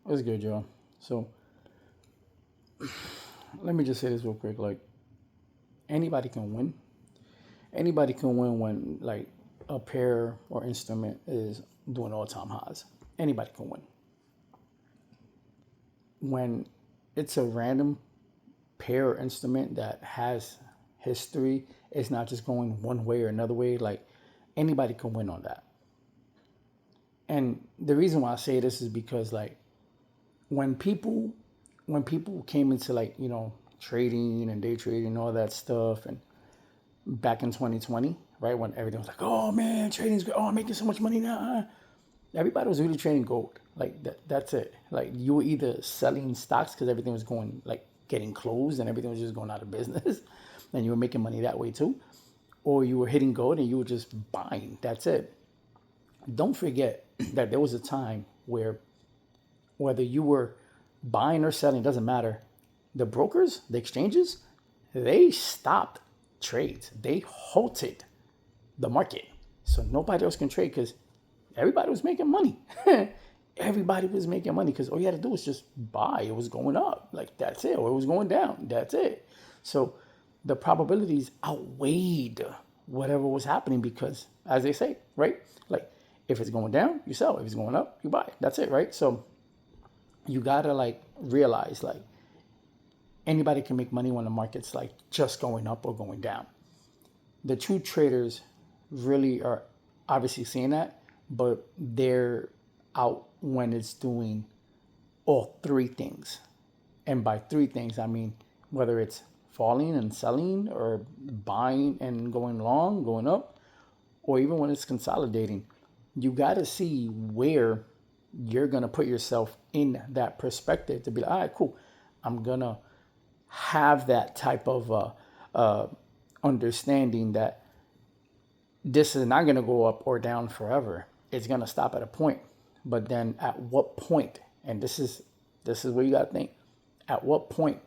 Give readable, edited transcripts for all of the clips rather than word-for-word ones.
It's good, y'all. So let me just say this real quick. Like anybody can win. Anybody can win when like a pair or instrument is doing all time highs. Anybody can win. When it's a random pair or instrument that has history, it's not just going one way or another way. Like anybody can win on that. And the reason why I say this is because like when people when people came into like trading and day trading and all that stuff and back in 2020, right, when everything was like, oh man, trading's good, oh I'm making so much money now, everybody was really trading gold. Like that's it. Like you were either selling stocks because everything was going like getting closed and everything was just going out of business and you were making money that way too, or you were hitting gold and you were just buying. That's it. Don't forget that there was a time where whether you were buying or selling, doesn't matter. The brokers, the exchanges, they stopped trades. They halted the market. So nobody else can trade because everybody was making money. Everybody was making money because all you had to do was just buy. It was going up. Like that's it. Or it was going down. That's it. So the probabilities outweighed whatever was happening because, as they say, right? Like if it's going down, you sell. If it's going up, you buy. That's it, right? So you gotta like realize like anybody can make money when the market's like just going up or going down. The true traders really are obviously seeing that, but they're out when it's doing all three things. And by three things, I mean whether it's falling and selling or buying and going long, going up, or even when it's consolidating. You got to see where you're going to put yourself in that perspective to be like, all right, cool. I'm going to have that type of understanding that this is not going to go up or down forever. It's going to stop at a point. But then at what point, and this is where you got to think, at what point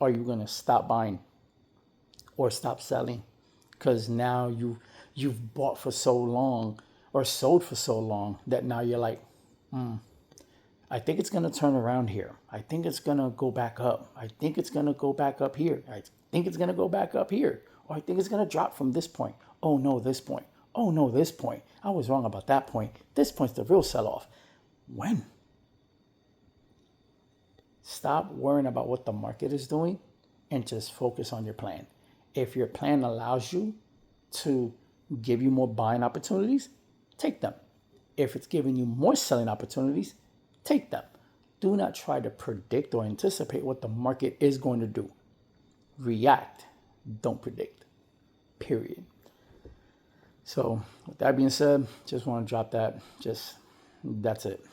are you going to stop buying or stop selling? Because now you've bought for so long or sold for so long that now you're like, I think it's going to turn around here. I think it's going to go back up. I think it's going to go back up here. I think it's going to go back up here. Or I think it's going to drop from this point. Oh no, this point. Oh no, this point. I was wrong about that point. This point's the real sell off. When? Stop worrying about what the market is doing and just focus on your plan. If your plan allows you to give you more buying opportunities, take them. If it's giving you more selling opportunities, take them. Do not try to predict or anticipate what the market is going to do. React, don't predict. Period. So, with that being said, just want to drop that. Just that's it.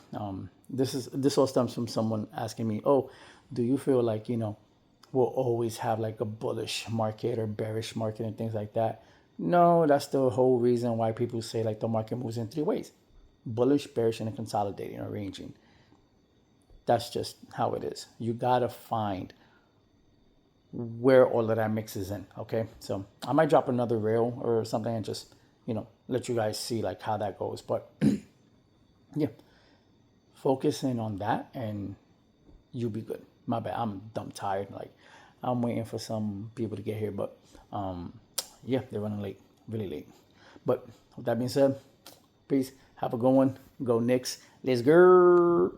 This all stems from someone asking me, "Oh, do you feel like we'll always have like a bullish market or bearish market and things like that?" No, that's the whole reason why people say like the market moves in three ways: bullish, bearish, and consolidating or ranging. That's just how it is. You gotta find where all of that mixes in. Okay, so I might drop another reel or something and just let you guys see like how that goes. But yeah, focus in on that and you'll be good. My bad. I'm dumb tired. Like I'm waiting for some people to get here, but yeah, they're running late, really late. But with that being said, peace. Have a good one. Go Knicks. Let's go.